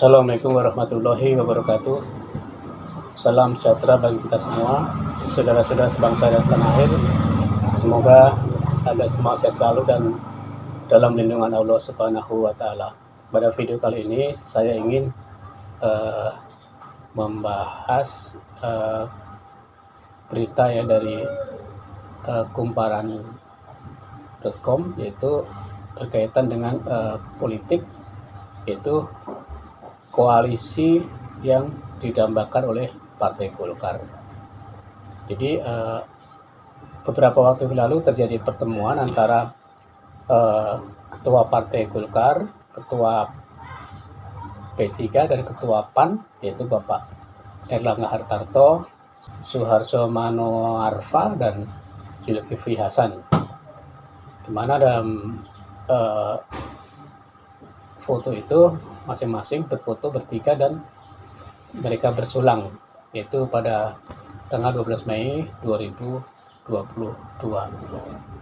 Assalamualaikum warahmatullahi wabarakatuh. Salam sejahtera bagi kita semua, saudara-saudara sebangsa dan setanah air. Semoga Anda semua sehat selalu dan dalam lindungan Allah Subhanahu wa Ta'ala. Pada video kali ini saya ingin membahas berita ya dari kumparan.com, yaitu berkaitan dengan politik, yaitu koalisi yang didambakan oleh Partai Golkar. Jadi beberapa waktu lalu terjadi pertemuan antara Ketua Partai Golkar, Ketua P3 dan Ketua PAN, yaitu Bapak Erlangga Hartarto, Suharso Manoarfa dan Zulkifli Hasan, di mana dalam foto itu masing-masing berfoto bertiga dan mereka bersulang, yaitu pada tanggal 12 Mei 2022,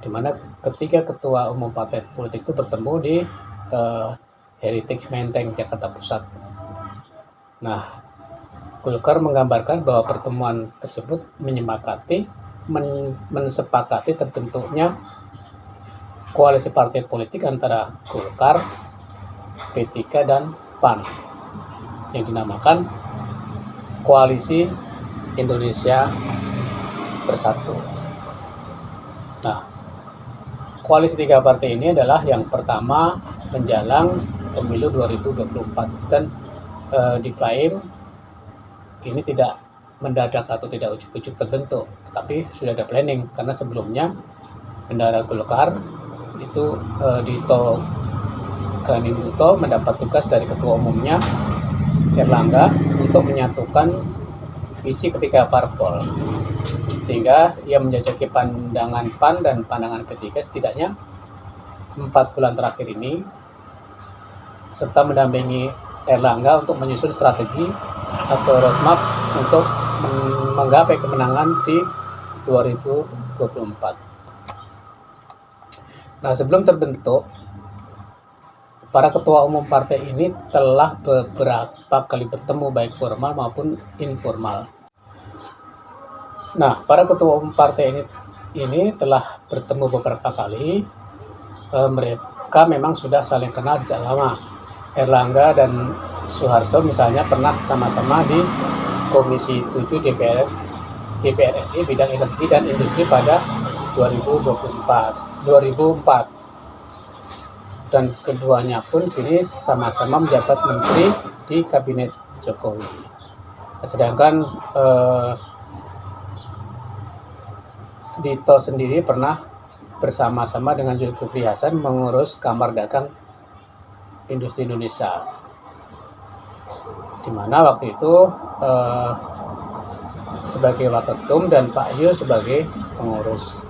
di mana ketiga ketua umum partai politik itu bertemu di Heritage Menteng, Jakarta Pusat. Nah, Golkar menggambarkan bahwa pertemuan tersebut mensepakati terbentuknya koalisi partai politik antara Golkar, P3 dan PAN yang dinamakan Koalisi Indonesia Bersatu. Nah, koalisi tiga partai ini adalah yang pertama menjelang pemilu 2024 dan diklaim ini tidak mendadak atau tidak ujuk-ujuk terbentuk, tetapi sudah ada planning, karena sebelumnya bendahara Golkar itu Dito Ganinuto mendapat tugas dari ketua umumnya Erlangga untuk menyatukan visi ketiga parpol, sehingga ia menjajaki pandangan PAN dan pandangan P3 setidaknya 4 bulan terakhir ini, serta mendampingi Erlangga untuk menyusun strategi atau roadmap untuk menggapai kemenangan di 2024. Nah, sebelum terbentuk, para ketua umum partai ini telah beberapa kali bertemu baik formal maupun informal. Nah, para ketua umum partai ini telah bertemu beberapa kali. Mereka memang sudah saling kenal sejak lama. Erlangga dan Suharso misalnya pernah sama-sama di Komisi 7 DPR RI bidang energi dan industri pada 2004. Dan keduanya pun kini sama-sama menjabat menteri di kabinet Jokowi. Sedangkan Dito sendiri pernah bersama-sama dengan Zulkifli Hasan mengurus Kamar Dagang Industri Indonesia, di mana waktu itu sebagai waketum dan Pak Yu sebagai pengurus.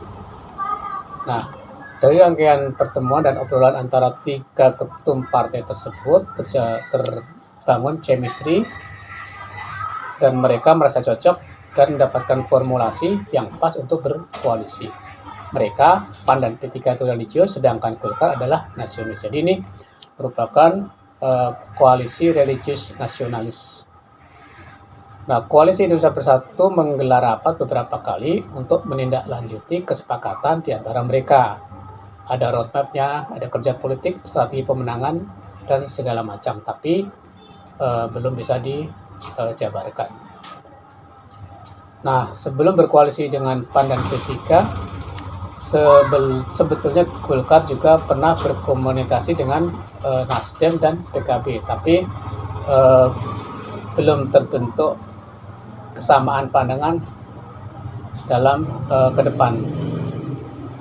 Nah, dari rangkaian pertemuan dan obrolan antara tiga ketum partai tersebut terbangun chemistry dan mereka merasa cocok dan mendapatkan formulasi yang pas untuk berkoalisi. Mereka, PAN dan P3 itu religius, sedangkan Golkar adalah nasionalis. Jadi ini merupakan koalisi religius nasionalis. Nah, Koalisi Indonesia Bersatu menggelar rapat beberapa kali untuk menindaklanjuti kesepakatan di antara mereka. Ada roadmap-nya, ada kerja politik, strategi pemenangan, dan segala macam, tapi belum bisa dijabarkan. Nah, sebelum berkoalisi dengan PAN dan P3, sebetulnya Golkar juga pernah berkomunikasi dengan Nasdem dan PKB, tapi belum terbentuk kesamaan pandangan dalam ke depan.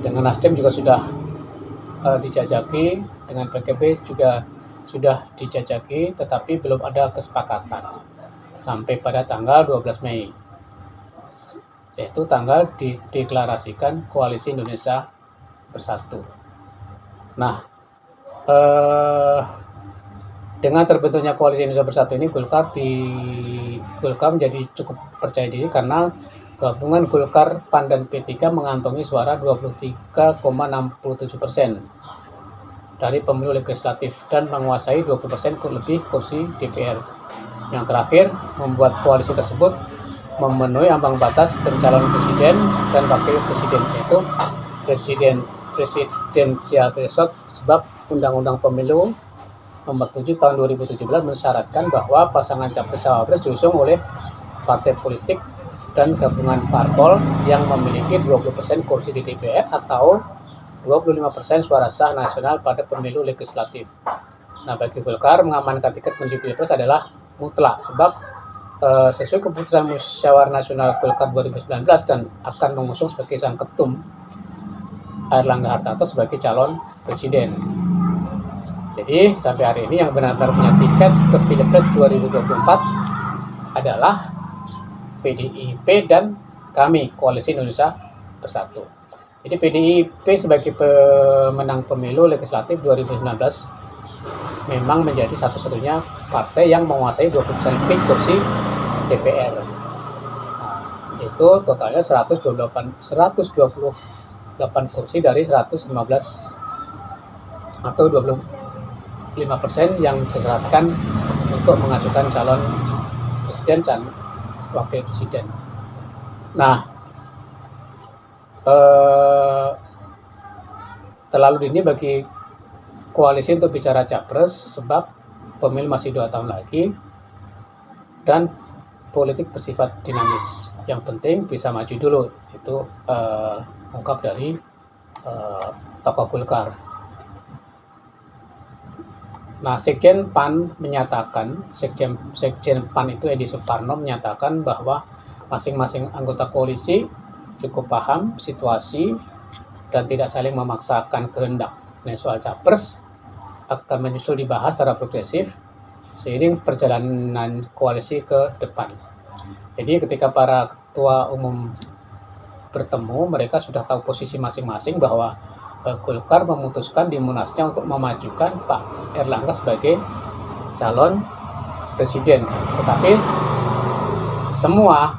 Dengan Nasdem juga sudah dijajaki, dengan PKB juga sudah dijajaki, tetapi belum ada kesepakatan sampai pada tanggal 12 Mei, yaitu tanggal dideklarasikan Koalisi Indonesia Bersatu. Nah, dengan terbentuknya Koalisi Indonesia Bersatu ini, Golkar menjadi cukup percaya diri karena gabungan Golkar, PAN dan P3 mengantongi suara 23,67%. dari pemilu legislatif dan menguasai 20% lebih kursi DPR. Yang terakhir, membuat koalisi tersebut memenuhi ambang batas pencalon presiden dan wakil presiden, yaitu presidensial threshold, sebab Undang-Undang Pemilu Nomor 7 Tahun 2017 mensyaratkan bahwa pasangan capres-cawapres diusung oleh partai politik dan gabungan parpol yang memiliki 20% kursi di DPR atau 25% suara sah nasional pada pemilu legislatif. Nah, bagi Golkar, mengamankan tiket menuju Pilpres adalah mutlak, sebab sesuai keputusan Musyawarah Nasional Golkar 2019 dan akan mengusung sebagai sang ketum Airlangga Hartarto sebagai calon presiden. Jadi sampai hari ini yang benar-benar punya tiket ke Pilpres 2024 adalah PDIP dan kami, Koalisi Indonesia Bersatu. Jadi PDIP sebagai pemenang pemilu legislatif 2019 memang menjadi satu-satunya partai yang menguasai 20% lebih kursi DPR. Nah, itu totalnya 128 kursi dari 115 atau 25% yang disyaratkan untuk mengajukan calon presiden dan wakil presiden. Nah, terlalu dini bagi koalisi untuk bicara capres, sebab pemilu masih 2 tahun lagi dan politik bersifat dinamis. Yang penting bisa maju dulu, itu ungkap dari tokoh Golkar. Nah, Sekjen PAN menyatakan, Sekjen PAN itu Edi Suparno menyatakan bahwa masing-masing anggota koalisi cukup paham situasi dan tidak saling memaksakan kehendak. Nah, soal capres akan menyusul dibahas secara progresif seiring perjalanan koalisi ke depan. Jadi ketika para ketua umum bertemu, mereka sudah tahu posisi masing-masing bahwa Golkar memutuskan di Munasnya untuk memajukan Pak Airlangga sebagai calon presiden. Tetapi semua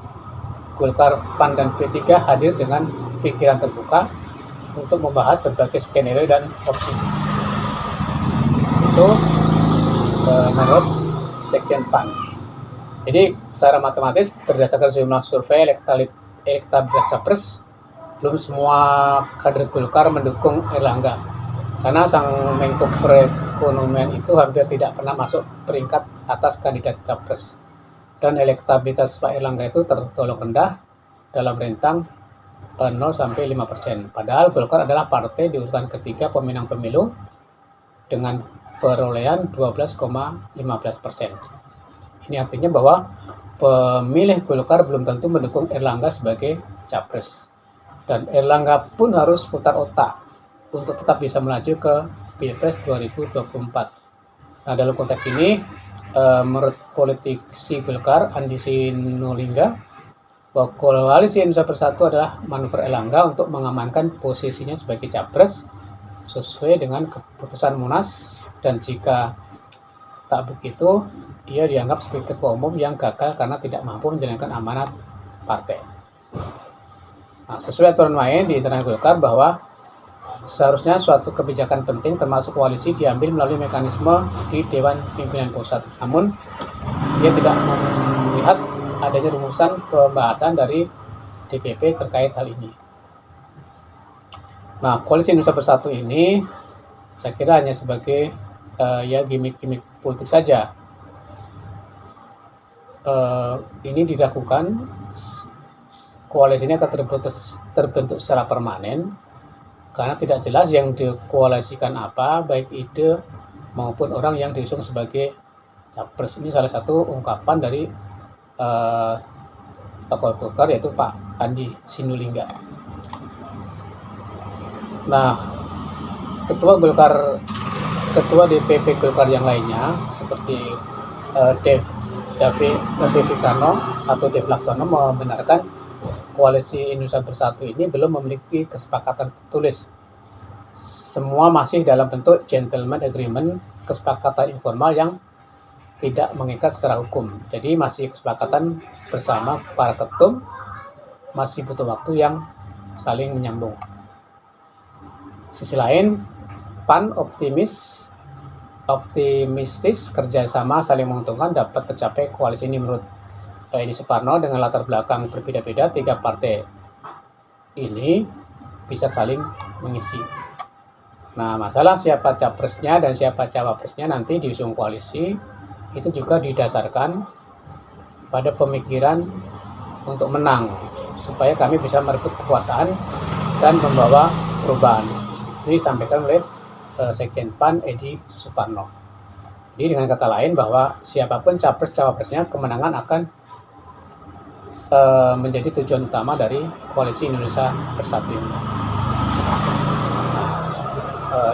Golkar, PAN, dan P3 hadir dengan pikiran terbuka untuk membahas berbagai skenario dan opsi. Itu menurut Sekjen PAN. Jadi secara matematis berdasarkan sejumlah survei elektabilitas capres, belum semua kader Golkar mendukung Airlangga, karena sang Menko Perekonomian itu hampir tidak pernah masuk peringkat atas kandidat capres, dan elektabilitas Pak Airlangga itu tergolong rendah dalam rentang 0-5%. Padahal Golkar adalah partai di urutan ketiga pemenang pemilu dengan perolehan 12,15%. Ini artinya bahwa pemilih Golkar belum tentu mendukung Airlangga sebagai capres. Dan Airlangga pun harus putar otak untuk tetap bisa melaju ke Pilpres 2024. Nah, dalam konteks ini, menurut politisi Golkar, Andi Sinulingga, bahwa Koalisi Indonesia Bersatu adalah manuver Airlangga untuk mengamankan posisinya sebagai capres sesuai dengan keputusan Munas, dan jika tak begitu, ia dianggap sebagai ketua umum yang gagal karena tidak mampu menjalankan amanat partai. Nah, sesuai aturan main di internal Golkar bahwa seharusnya suatu kebijakan penting termasuk koalisi diambil melalui mekanisme di Dewan Pimpinan Pusat. Namun, ia tidak melihat adanya rumusan pembahasan dari DPP terkait hal ini. Nah, Koalisi Indonesia Bersatu ini saya kira hanya sebagai ya gimmick-gimmick politik saja. Ini dilakukan, koalisi ini akan terbentuk secara permanen karena tidak jelas yang dikoalisikan apa, baik ide maupun orang yang diusung sebagai capres. Ini salah satu ungkapan dari tokoh Golkar, yaitu Pak Andi Sinulingga. Nah, ketua DPP Golkar yang lainnya seperti David Fikano atau Dev Laksono membenarkan Koalisi Indonesia Bersatu ini belum memiliki kesepakatan tertulis. Semua masih dalam bentuk gentleman agreement, kesepakatan informal yang tidak mengikat secara hukum. Jadi masih kesepakatan bersama para ketum, masih butuh waktu yang saling menyambung. Sisi lain, PAN optimistis kerjasama saling menguntungkan dapat tercapai koalisi ini. Menurut Edi Suparno, dengan latar belakang berbeda-beda, 3 partai ini bisa saling mengisi. Nah, masalah siapa capresnya dan siapa cawapresnya nanti diusung koalisi itu juga didasarkan pada pemikiran untuk menang, supaya kami bisa merebut kekuasaan dan membawa perubahan. Ini disampaikan oleh Sekjen PAN Edi Suparno. Jadi dengan kata lain bahwa siapapun capres-cawapresnya, kemenangan akan menjadi tujuan utama dari koalisi Indonesia Bersatu ini.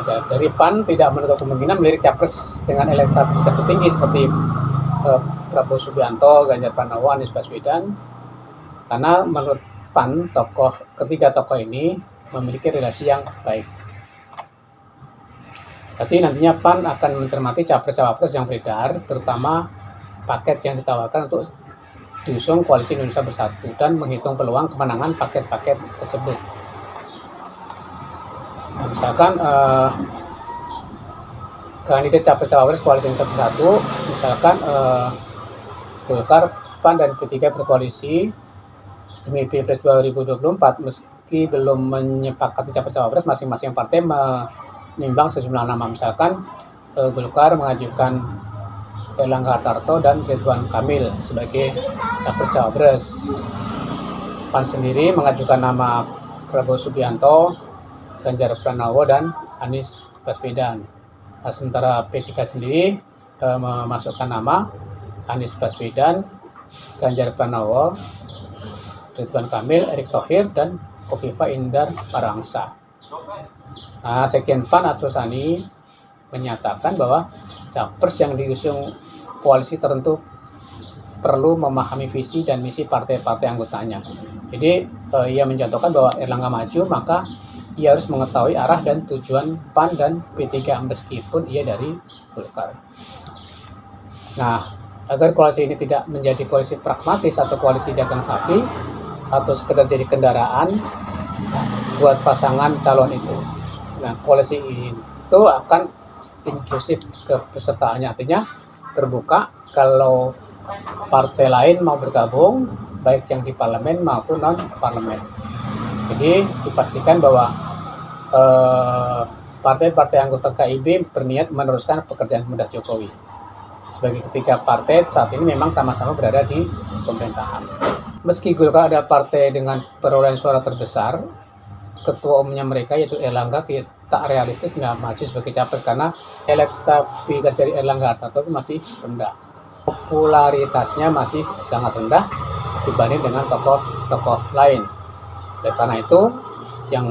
Dari PAN tidak menutup kemungkinan melirik capres dengan elektabilitas tertinggi seperti Prabowo Subianto, Ganjar Pranowo, Anies Baswedan, karena menurut PAN ketiga tokoh ini memiliki relasi yang baik. Berarti nantinya PAN akan mencermati capres-cawapres yang beredar, terutama paket yang ditawarkan untuk diusung koalisi Indonesia Bersatu, dan menghitung peluang kemenangan paket-paket tersebut. Nah, misalkan kandidat capres-cawapres koalisi Indonesia Bersatu, misalkan Golkar, PAN, dan P3 berkoalisi demi Pilpres 2024, meski belum menyepakati capres-cawapres, masing-masing partai menimbang sejumlah nama. Misalkan Golkar mengajukan Erlangga Hartarto dan Ridwan Kamil sebagai capres-cawapres. PAN sendiri mengajukan nama Prabowo Subianto, Ganjar Pranowo, dan Anies Baswedan. Nah, sementara P3 sendiri memasukkan nama Anies Baswedan, Ganjar Pranowo, Ridwan Kamil, Erick Thohir, dan Kofifa Indar Parawansa. Nah, Sekjen PAN Arsul Sani menyatakan bahwa capres yang diusung koalisi tertentu perlu memahami visi dan misi partai-partai anggotanya. Jadi ia mencontohkan bahwa Erlangga maju, maka ia harus mengetahui arah dan tujuan PAN dan P3 meskipun ia dari Golkar. Nah, agar koalisi ini tidak menjadi koalisi pragmatis atau koalisi dagang sapi atau sekedar jadi kendaraan buat pasangan calon itu. Nah, koalisi itu akan inklusif kepesertaannya, artinya terbuka kalau partai lain mau bergabung, baik yang di parlemen maupun non parlemen. Jadi dipastikan bahwa partai-partai anggota KIB berniat meneruskan pekerjaan Pemerintah Jokowi. Sebagai ketiga partai saat ini memang sama-sama berada di pemerintahan. Meski Golkar ada partai dengan perolehan suara terbesar, ketua umumnya mereka yaitu Erlangga tak realistis nggak maju sebagai capres karena elektabilitas dari Erlangga Hartarto itu masih rendah. Popularitasnya masih sangat rendah dibanding dengan tokoh-tokoh lain. Oleh karena itu, yang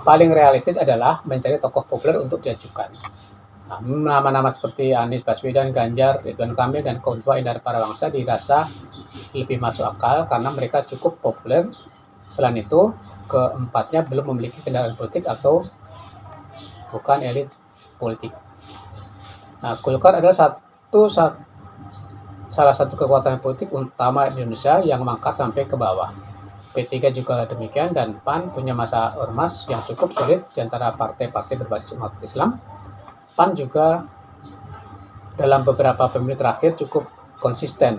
paling realistis adalah mencari tokoh populer untuk diajukan. Nah, nama-nama seperti Anies Baswedan, Ganjar, Ridwan Kamil, dan Kofifa Indar Parawansa dirasa lebih masuk akal karena mereka cukup populer. Selain itu, keempatnya belum memiliki kendaraan politik atau bukan elit politik. Nah, Golkar adalah salah satu kekuatan politik utama di Indonesia yang mangkrak sampai ke bawah. P3 juga demikian, dan PAN punya masa ormas yang cukup solid di antara partai-partai berbasis umat Islam. PAN juga dalam beberapa pemilu terakhir cukup konsisten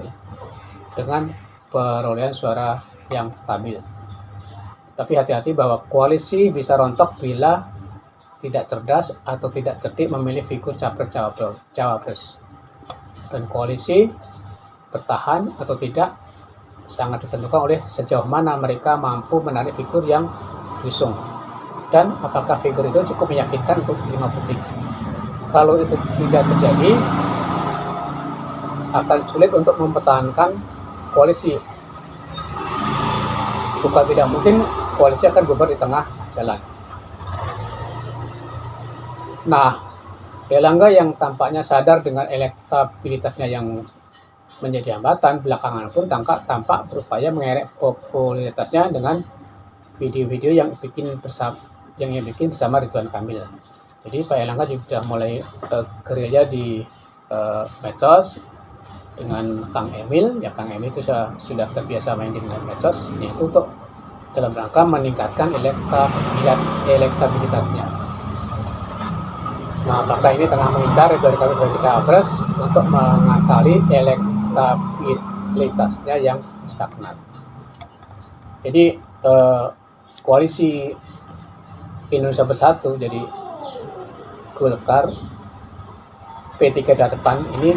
dengan perolehan suara yang stabil. Tapi hati-hati bahwa koalisi bisa rontok bila tidak cerdas atau tidak cerdik memilih figur capres-cawapres. Dan koalisi bertahan atau tidak sangat ditentukan oleh sejauh mana mereka mampu menarik figur yang diusung dan apakah figur itu cukup meyakinkan untuk diterima publik. Kalau itu tidak terjadi, akan sulit untuk mempertahankan koalisi. Bukan tidak mungkin koalisi akan bubar di tengah jalan. Nah, Erlangga yang tampaknya sadar dengan elektabilitasnya yang menjadi hambatan, belakangan pun tampak berupaya mengerek popularitasnya dengan video-video yang bikin bersama Ridwan Kamil. Jadi Pak Erlangga juga sudah mulai gerilya di medsos dengan Kang Emil. Ya, Kang Emil itu sudah terbiasa main di medsos, yaitu untuk dalam rangka meningkatkan elektabilitasnya. Nah, apakah ini tengah mengincar Ridwan Kamil sebagai cawapres untuk mengakali elektabilitasnya yang stagnan. Jadi koalisi Indonesia Bersatu, jadi Golkar, P3 dan depan ini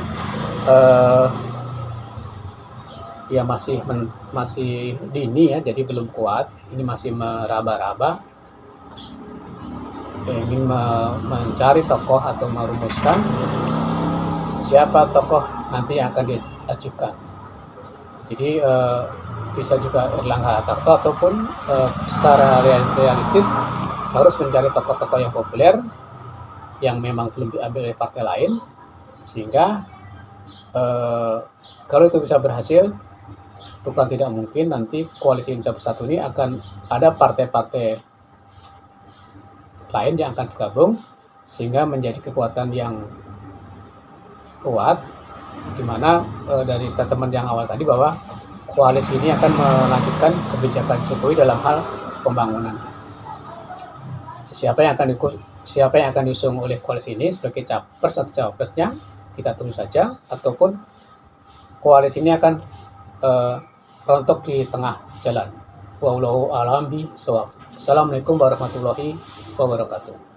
ya masih dini ya, jadi belum kuat. Ini masih meraba-raba, ingin mencari tokoh atau merumuskan siapa tokoh nanti yang akan diajukan. Jadi bisa juga Erlangga Hartarto, ataupun secara realistis harus mencari tokoh-tokoh yang populer yang memang belum diambil oleh partai lain, sehingga kalau itu bisa berhasil, bukan tidak mungkin nanti koalisi Indonesia Bersatu ini akan ada partai-partai lain yang akan bergabung, sehingga menjadi kekuatan yang kuat, di mana dari statement yang awal tadi bahwa koalisi ini akan melanjutkan kebijakan Jokowi dalam hal pembangunan. Siapa yang akan diusung oleh koalisi ini sebagai capres atau cawapresnya, kita tunggu saja, ataupun koalisi ini akan rontok di tengah jalan. Wallahu a'lam bishawab. Assalamualaikum warahmatullahi wabarakatuh.